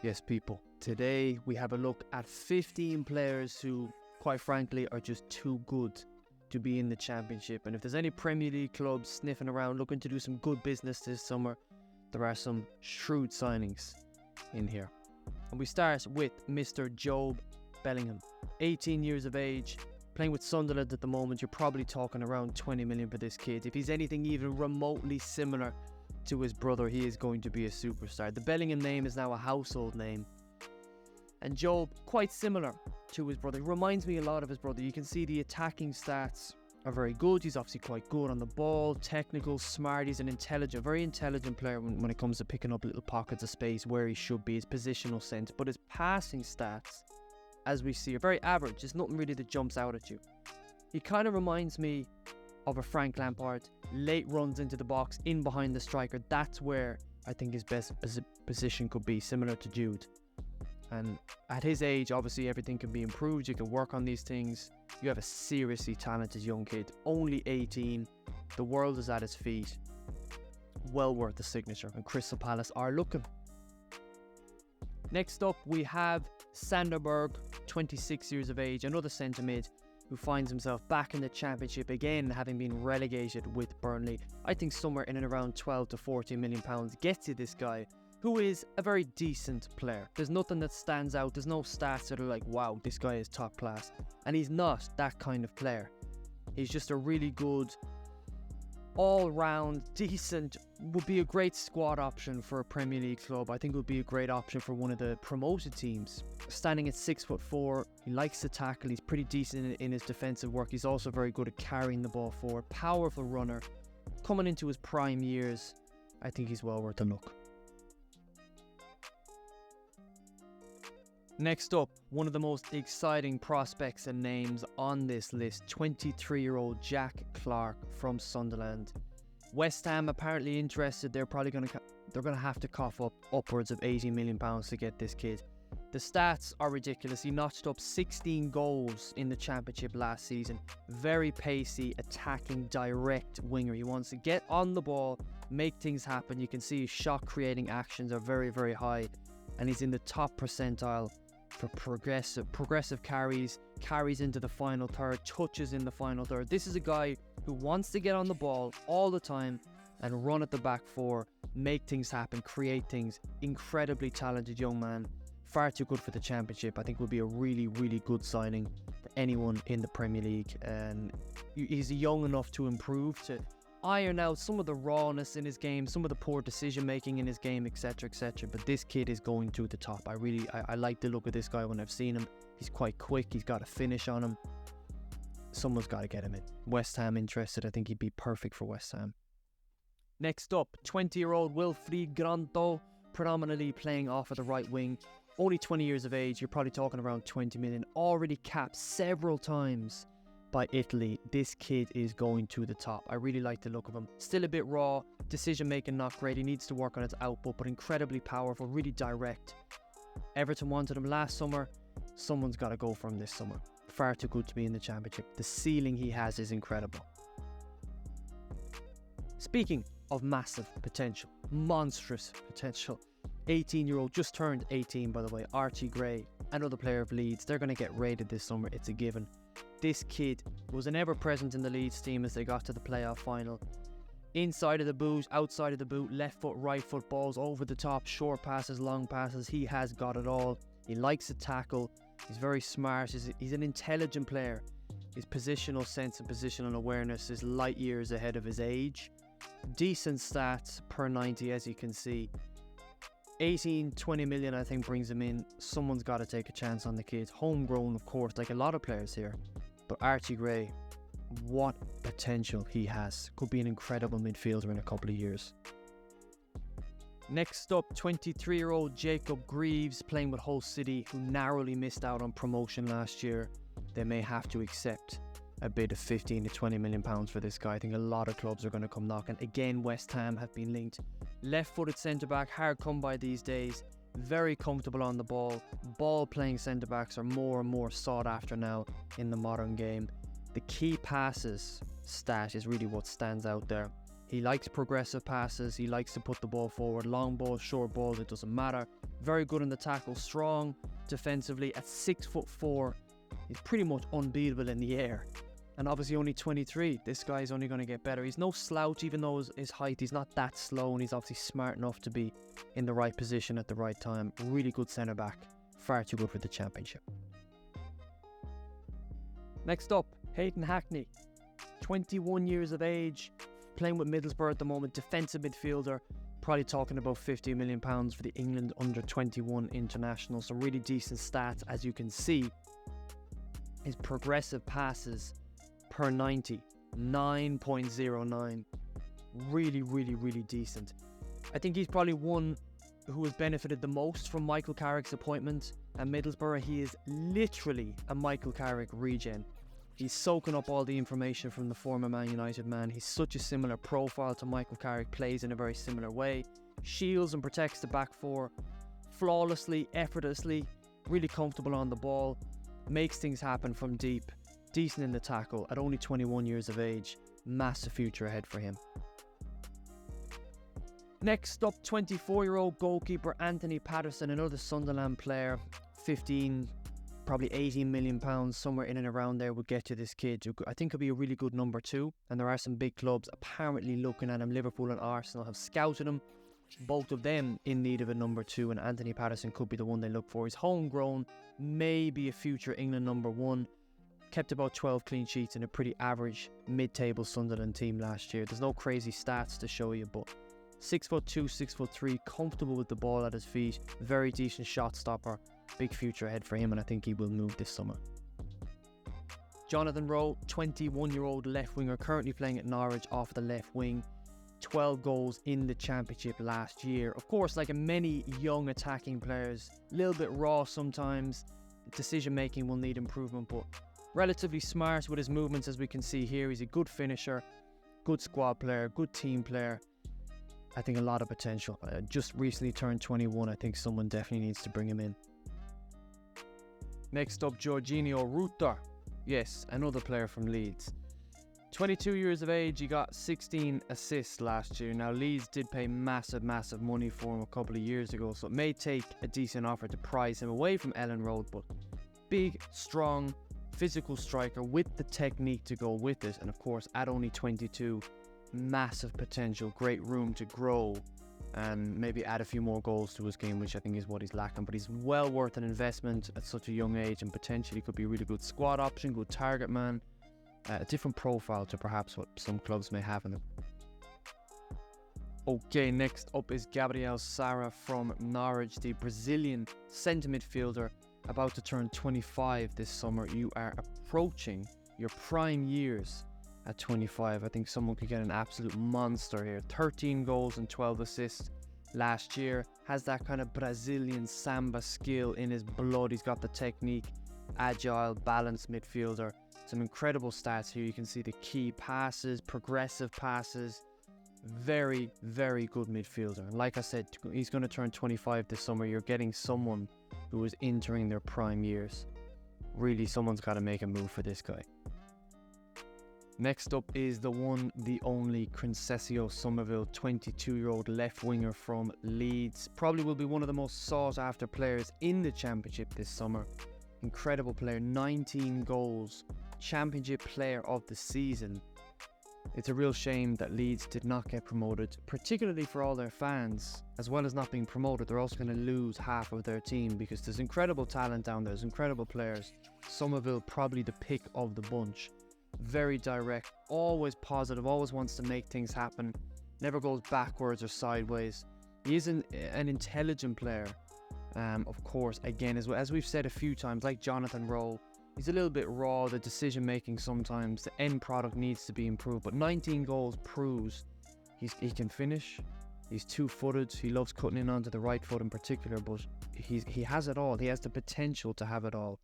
Yes, people. Today we have a look at 15 players who, quite frankly, are just too good to be in the Championship. And if there's any Premier League clubs sniffing around looking to do some good business this summer, there are some shrewd signings in here. And we start with Mr. Jobe Bellingham, 18 years of age, playing with Sunderland at the moment. You're probably talking around 20 million for this kid. If he's anything even remotely similar to his brother, he is going to be a superstar. The Bellingham name is now a household name. And Jobe, quite similar to his brother. He reminds me a lot of his brother. You can see the attacking stats are very good. He's obviously quite good on the ball, technical, smart. He's an intelligent, very intelligent player when it comes to picking up little pockets of space where he should be, his positional sense. But his passing stats, as we see, are very average. There's nothing really that jumps out at you. He kind of reminds me of a Frank Lampard. Late runs into the box, in behind the striker. That's where I think his best position could be, similar to Jude. And at his age, obviously everything can be improved. You can work on these things. You have a seriously talented young kid, only 18. The world is at his feet. Well worth the signature, and Crystal Palace are looking. Next up, we have Sanderberg, 26 years of age, another centre mid who finds himself back in the Championship again, having been relegated with Burnley. I think somewhere in and around 12 to 14 million pounds gets you this guy, who is a very decent player. There's nothing that stands out. There's no stats that are like, wow, this guy is top class. And he's not that kind of player. He's just a really good, all-round, decent, would be a great squad option for a Premier League club. I think would be a great option for one of the promoted teams. Standing at 6'4", he likes to tackle. He's pretty decent in his defensive work. He's also very good at carrying the ball forward. Powerful runner. Coming into his prime years, I think he's well worth a look. Next up, one of the most exciting prospects and names on this list, 23-year-old Jack Clarke from Sunderland. West Ham apparently interested. They're probably going to have to cough up upwards of 80 million pounds to get this kid. The stats are ridiculous. He notched up 16 goals in the Championship last season. Very pacey, attacking, direct winger. He wants to get on the ball, make things happen. You can see his shot creating actions are very, very high, and he's in the top percentile for progressive carries into the final third, touches in the final third. This is a guy who wants to get on the ball all the time and run at the back four, make things happen, create things. Incredibly talented young man, far too good for the Championship. I think would be a really, really good signing for anyone in the Premier League, and he's young enough to improve, to iron out some of the rawness in his game, some of the poor decision making in his game, etc, etc. But this kid is going to the top. I like the look of this guy when I've seen him. He's quite quick. He's got a finish on him. Someone's got to get him in. West Ham interested. I think he'd be perfect for West Ham. Next up, 20-year-old Wilfried Granto, predominantly playing off of the right wing. Only 20 years of age. You're probably talking around 20 million. Already capped several times by Italy. This kid is going to the top. I really like the look of him. Still a bit raw, decision making not great. He needs to work on his output, but incredibly powerful, really direct. Everton wanted him last summer. Someone's got to go for him this summer. Far too good to be in the Championship. The ceiling he has is incredible. Speaking of massive potential, monstrous potential, 18-year-old, just turned 18 by the way, Archie Gray, another player of Leeds. They're going to get raided this summer, it's a given. This kid was an ever-present in the Leeds team as they got to the playoff final. Inside of the boot, outside of the boot, left foot, right foot, balls over the top, short passes, long passes. He has got it all. He likes to tackle. He's very smart. He's an intelligent player. His positional sense and positional awareness is light years ahead of his age. Decent stats per 90, as you can see. 18-20 million I think brings him in. Someone's got to take a chance on the kid. Homegrown, of course, like a lot of players here. But Archie Gray, what potential he has. Could be an incredible midfielder in a couple of years. Next up, 23-year-old Jacob Greaves, playing with Hull City, who narrowly missed out on promotion last year. They may have to accept a bid of 15 to 20 million pounds for this guy. I think a lot of clubs are going to come knocking. Again, West Ham have been linked. Left-footed centre-back, hard come by these days. Very comfortable on the ball. Ball-playing centre-backs are more and more sought after now in the modern game. The key passes stat is really what stands out there. He likes progressive passes. He likes to put the ball forward. Long balls, short balls, it doesn't matter. Very good in the tackle. Strong defensively. At 6'4", he's pretty much unbeatable in the air. And obviously only 23. This guy's only going to get better. He's no slouch, even though his height, he's not that slow, and he's obviously smart enough to be in the right position at the right time. Really good centre back. Far too good for the Championship. Next up, Hayden Hackney. 21 years of age, playing with Middlesbrough at the moment, defensive midfielder. Probably talking about £50 million for the England under-21 international. Some really decent stats, as you can see. His progressive passes per 90, 9.09. Really, really, really decent. I think he's probably one who has benefited the most from Michael Carrick's appointment at Middlesbrough. He is literally a Michael Carrick regen. He's soaking up all the information from the former Man United man. He's such a similar profile to Michael Carrick, plays in a very similar way, shields and protects the back four flawlessly, effortlessly, really comfortable on the ball, makes things happen from deep, decent in the tackle at only 21 years of age. Massive future ahead for him. Next up, 24-year-old goalkeeper Anthony Patterson, another Sunderland player. 15, probably £18 million, somewhere in and around there would get you this kid. I think he'll be a really good number 2, and there are some big clubs apparently looking at him. Liverpool and Arsenal have scouted him, both of them in need of a number 2, and Anthony Patterson could be the one they look for. He's homegrown, maybe a future England number 1. Kept about 12 clean sheets in a pretty average mid-table Sunderland team last year. There's no crazy stats to show you, but 6'2", 6'3", comfortable with the ball at his feet, very decent shot stopper. Big future ahead for him, and I think he will move this summer. Jonathan Rowe, 21-year-old left winger, currently playing at Norwich off the left wing. 12 goals in the Championship last year. Of course, like many young attacking players, a little bit raw sometimes. Decision making will need improvement, but relatively smart with his movements, as we can see here. He's a good finisher, good squad player, good team player. I think a lot of potential. Just recently turned 21. I think someone definitely needs to bring him in. Next up, Jorginho Rutter. Yes, another player from Leeds. 22 years of age, he got 16 assists last year. Now, Leeds did pay massive money for him a couple of years ago, so it may take a decent offer to prize him away from Ellen Road, but big, strong, physical striker with the technique to go with it. And of course, at only 22, massive potential, great room to grow and maybe add a few more goals to his game, which I think is what he's lacking. But he's well worth an investment at such a young age, and potentially could be a really good squad option, good target man, a different profile to perhaps what some clubs may have in them. Okay, next up is Gabriel Sara from Norwich, the Brazilian centre midfielder, about to turn 25 this summer. You are approaching your prime years at 25. I think someone could get an absolute monster here. 13 goals and 12 assists last year. Has that kind of Brazilian samba skill in his blood. He's got the technique, agile, balanced midfielder. Some incredible stats here. You can see the key passes, progressive passes. Very, very good midfielder. And like I said, he's going to turn 25 this summer. You're getting someone who is entering their prime years. Really, someone's got to make a move for this guy. Next up is the one, the only Quincesio Somerville, 22-year-old left winger from Leeds. Probably will be one of the most sought after players in the Championship this summer. Incredible player, 19 goals, Championship player of the season. It's a real shame that Leeds did not get promoted, particularly for all their fans. As well as not being promoted, they're also going to lose half of their team, because there's incredible talent down there, there's incredible players. Somerville probably the pick of the bunch. Very direct, always positive, always wants to make things happen, never goes backwards or sideways. He is an intelligent player, of course, again, as we've said a few times, like Jonathan Rowe. He's a little bit raw, the decision making sometimes, the end product needs to be improved, but 19 goals proves he can finish. He's two-footed, he loves cutting in onto the right foot in particular, but he has it all. He has the potential to have it all.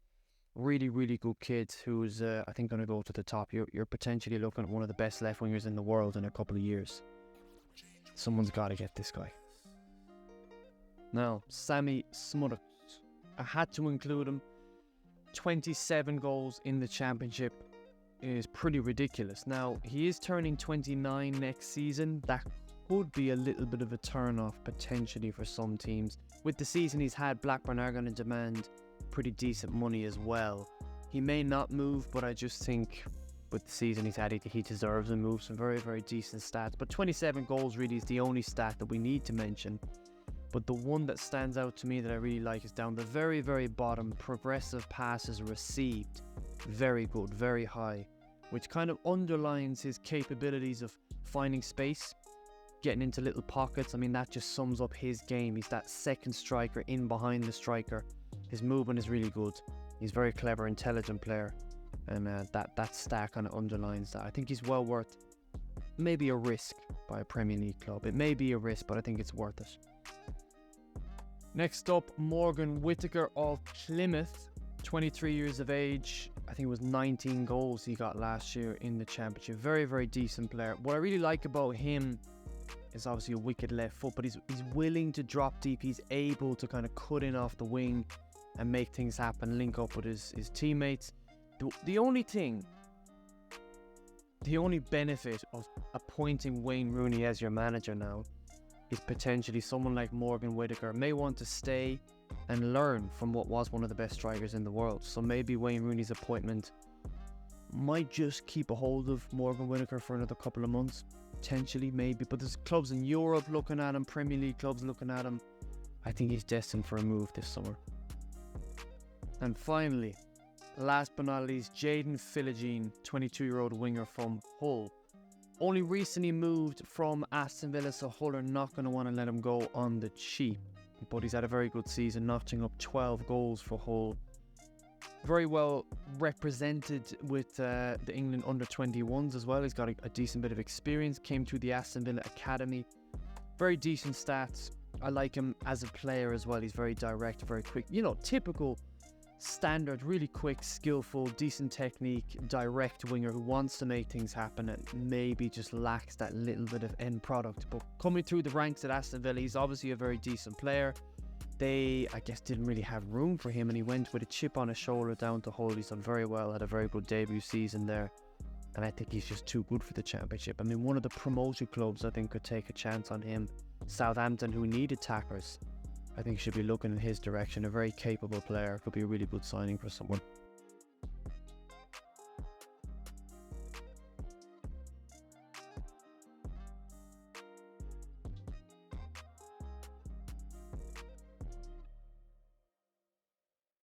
Really, really good kid who's, I think, going to go to the top. You're potentially looking at one of the best left wingers in the world in a couple of years. Someone's got to get this guy. Now, Sammy Smothers. I had to include him. 27 goals in the Championship. is pretty ridiculous. Now, he is turning 29 next season. That could be a little bit of a turn-off potentially for some teams. With the season he's had, Blackburn are going to demand pretty decent money as well. He may not move, but I just think with the season he's had, he deserves a move. Some very, very decent stats. But 27 goals really is the only stat that we need to mention. But the one that stands out to me that I really like is down the very, very bottom. Progressive passes received. Very good, very high. Which kind of underlines his capabilities of finding space, getting into little pockets. I mean, that just sums up his game. He's that second striker in behind the striker. His movement is really good. He's a very clever, intelligent player. And that stat kind of underlines that. I think he's well worth maybe a risk by a Premier League club. It may be a risk, but I think it's worth it. Next up, Morgan Whittaker of Plymouth, 23 years of age. I think it was 19 goals he got last year in the championship. Very, very decent player. What I really like about him is obviously a wicked left foot, but he's willing to drop deep. He's able to kind of cut in off the wing and make things happen, link up with his teammates. The only benefit of appointing Wayne Rooney as your manager now is potentially someone like Morgan Whittaker may want to stay and learn from what was one of the best strikers in the world. So maybe Wayne Rooney's appointment might just keep a hold of Morgan Whittaker for another couple of months. Potentially, maybe. But there's clubs in Europe looking at him, Premier League clubs looking at him. I think he's destined for a move this summer. And finally, last but not least, Jaden Philogene, 22-year-old winger from Hull. Only recently moved from Aston Villa, so Hull are not going to want to let him go on the cheap. But he's had a very good season, notching up 12 goals for Hull. Very well represented with the England under-21s as well. He's got a decent bit of experience, came through the Aston Villa Academy. Very decent stats. I like him as a player as well. He's very direct, very quick. You know, typical standard, really quick, skillful, decent technique, direct winger who wants to make things happen and maybe just lacks that little bit of end product. But coming through the ranks at Aston Villa, he's obviously a very decent player. They, I guess, didn't really have room for him, and he went with a chip on his shoulder down to Hull. He's done very well, had a very good debut season there, and I think he's just too good for the Championship. I mean, one of the promoted clubs I think could take a chance on him, Southampton, who need attackers, I think should be looking in his direction. A very capable player, could be a really good signing for someone.